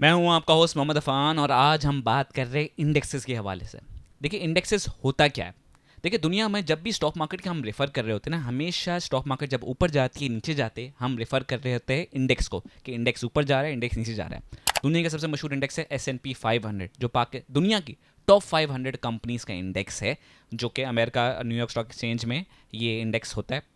मैं हूं आपका होस्ट मोहम्मद अफ़ान और आज हम बात कर रहे हैं इंडेक्सेस के हवाले से। देखिए इंडेक्सेस होता क्या है। देखिए दुनिया में जब भी स्टॉक मार्केट के हम रेफ़र कर रहे होते हैं ना, हमेशा स्टॉक मार्केट जब ऊपर जाती है नीचे जाते हैं हम रेफ़र कर रहे होते हैं इंडेक्स को कि इंडेक्स ऊपर जा रहा है, इंडेक्स नीचे जा रहा है। दुनिया का सबसे मशहूर इंडेक्स है S&P 500 जो दुनिया की टॉप 500 कंपनीज का इंडेक्स है, जो कि अमेरिका न्यूयॉर्क स्टॉक एक्सचेंज में ये इंडेक्स होता है।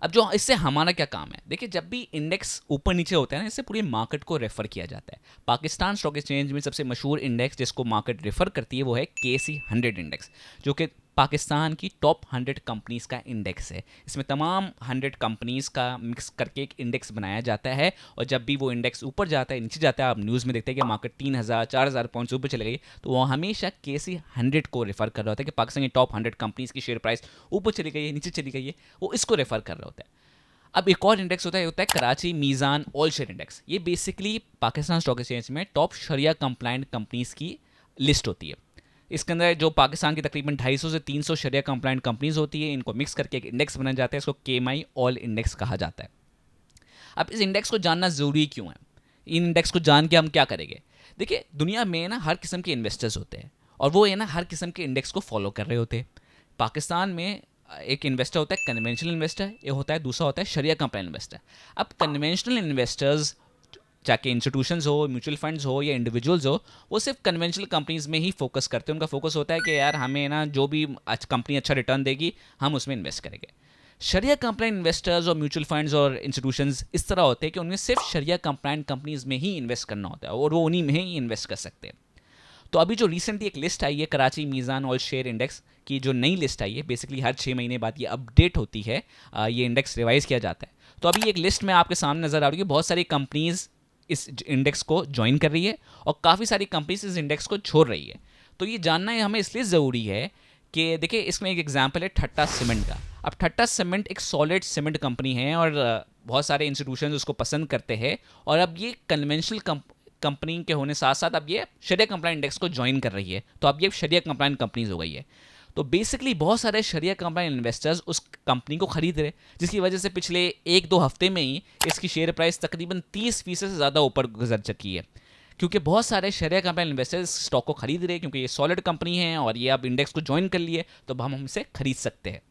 अब जो इससे हमारा क्या काम है, देखिए जब भी इंडेक्स ऊपर नीचे होता है ना, इससे पूरी मार्केट को रेफर किया जाता है। पाकिस्तान स्टॉक एक्सचेंज में सबसे मशहूर इंडेक्स जिसको मार्केट रेफर करती है वो है KC 100 इंडेक्स, जो कि पाकिस्तान की टॉप 100 कंपनीज का इंडेक्स है। इसमें तमाम 100 कंपनीज का मिक्स करके एक इंडेक्स बनाया जाता है और जब भी वो इंडेक्स ऊपर जाता है नीचे जाता है, आप न्यूज़ में देखते हैं कि मार्केट 3000-4000 पॉइंट्स ऊपर चले गई, तो वो हमेशा KC 100 को रेफर कर रहा होता है कि पाकिस्तान की टॉप 100 कंपनीज की शेयर प्राइस ऊपर चली गई है, नीचे चली गई है, वो इसको रेफर कर रहा होता है। अब एक और इंडेक्स होता है कराची मीज़ान ऑल शेयर इंडेक्स। ये बेसिकली पाकिस्तान स्टॉक एक्सचेंज में टॉप शरिया कंप्लाइंट कंपनीज की लिस्ट होती है। इसके अंदर जो पाकिस्तान की तकरीबन 250 से 300 शरिया कंप्लाइंट कंपनीज होती है, इनको मिक्स करके एक इंडेक्स बनाया जाता है। इसको KMI ऑल इंडेक्स कहा जाता है। अब इस इंडेक्स को जानना ज़रूरी क्यों है, इन इंडेक्स को जान के हम क्या करेंगे। देखिए दुनिया में ना हर किस्म के इन्वेस्टर्स होते हैं और वो है ना हर किस्म के इंडेक्स को फॉलो कर रहे होते हैं। पाकिस्तान में एक इन्वेस्टर होता है कन्वेंशनल इन्वेस्टर, ये होता है दूसरा होता है शरिया कंप्लाइंट इन्वेस्टर। अब कन्वेंशनल इन्वेस्टर्स चाहे इंस्टीट्यूशंस हो, म्यूचुअल फंड्स हो या इंडिविजुअल्स हो, वो सिर्फ कन्वेंशनल कंपनीज में ही फोकस करते हैं। उनका फोकस होता है कि यार हमें ना जो भी कंपनी अच्छा रिटर्न देगी हम उसमें इन्वेस्ट करेंगे। शरिया कंप्लाइंट इन्वेस्टर्स और म्यूचुअल फंड्स और इंस्टीट्यूशंस इस तरह होते हैं कि उन्हें सिर्फ शरिया कंप्लाइंट कंपनीज में ही इन्वेस्ट करना होता है और वो उन्हीं में ही इन्वेस्ट कर सकते हैं। तो अभी जो रिसेंटली एक लिस्ट आई है कराची मीज़ान ऑल शेयर इंडेक्स की, जो नई लिस्ट आई है, बेसिकली हर 6 महीने बाद ये अपडेट होती है, ये इंडेक्स रिवाइज किया जाता है। तो अभी एक लिस्ट में आपके सामने नज़र आ रही है, बहुत सारी कंपनीज इस इंडेक्स को ज्वाइन कर रही है और काफ़ी सारी कंपनीज इस इंडेक्स को छोड़ रही है। तो ये जानना है हमें इसलिए ज़रूरी है कि देखिए इसमें एक एग्जाम्पल है ठट्टा सीमेंट का। अब ठट्टा सीमेंट एक सॉलिड सीमेंट कंपनी है और बहुत सारे इंस्टीट्यूशन उसको पसंद करते हैं और अब ये कन्वेंशनल कंपनी के होने साथ साथ अब ये शरिया कंप्लाइंट इंडेक्स को ज्वाइन कर रही है, तो अब ये शरिया कंप्लाइंट कंपनीज हो गई है। तो बेसिकली बहुत सारे शरिया कंप्लाइंट इन्वेस्टर्स उस कंपनी को खरीद रहे, जिसकी वजह से पिछले 1-2 हफ्ते में ही इसकी शेयर प्राइस तकरीबन 30% से ज़्यादा ऊपर गुजर चुकी है, क्योंकि बहुत सारे शरिया कंप्लाइंट इन्वेस्टर्स स्टॉक को खरीद रहे हैं क्योंकि ये सॉलिड कंपनी है और ये अब इंडेक्स को ज्वाइन कर लिए, तो हम हमसे खरीद सकते हैं।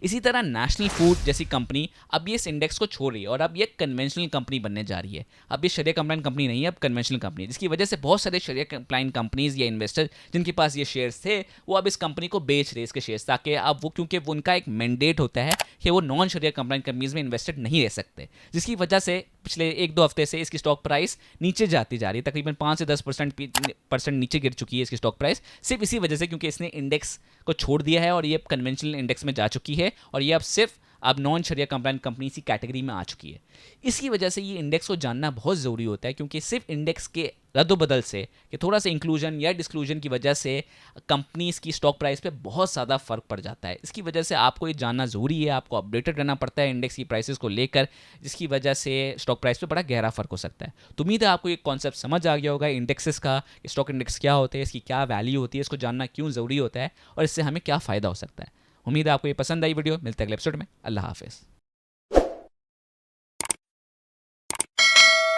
इसी तरह नेशनल फूड जैसी कंपनी अब ये इस इंडेक्स को छोड़ रही है और अब ये कन्वेंशनल कंपनी बनने जा रही है। अब ये शरिया कंप्लाइंट कंपनी नहीं है, अब कन्वेंशनल कंपनी है, जिसकी वजह से बहुत सारे शरिया कंप्लाइंट कंपनीज या इन्वेस्टर जिनके पास ये शेयर्स थे वो अब इस कंपनी को बेच रहे इसके शेयर्स, ताकि अब वो क्योंकि उनका एक मैंडेट होता है कि वो नॉन शरिया कंप्लाइंट कंपनीज में इन्वेस्टेड नहीं रह सकते, जिसकी वजह से पिछले 1-2 हफ्ते से इसकी स्टॉक प्राइस नीचे जाती जा रही है। तकरीबन 5 से 10% नीचे गिर चुकी है इसकी स्टॉक प्राइस, सिर्फ इसी वजह से क्योंकि इसने इंडेक्स को छोड़ दिया है और ये कन्वेंशनल इंडेक्स में जा चुकी है और ये अब सिर्फ अब नॉन शरिया कंप्लाइंट कंपनी की कैटेगरी में आ चुकी है। इसकी वजह से ये इंडेक्स को जानना बहुत ज़रूरी होता है, क्योंकि सिर्फ इंडेक्स के रद्दबदल से कि थोड़ा सा इंक्लूजन या डिस्क्लूजन की वजह से कंपनीज की स्टॉक प्राइस पे बहुत ज़्यादा फ़र्क पड़ जाता है। इसकी वजह से आपको ये जानना ज़रूरी है, आपको अपडेटेड रहना पड़ता है इंडेक्स की प्राइसेस को लेकर, जिसकी वजह से स्टॉक प्राइस पे बड़ा गहरा फ़र्क हो सकता है। तो उम्मीद है आपको ये कॉन्सेप्ट समझ आ गया होगा इंडेक्सेस का, स्टॉक इंडेक्स क्या होते हैं, इसकी क्या वैल्यू होती है, इसको जानना क्यों ज़रूरी होता है और इससे हमें क्या फ़ायदा हो सकता है। उम्मीद है आपको ये पसंद आई वीडियो। मिलते हैं अगले एपिसोड में। अल्लाह हाफिज़।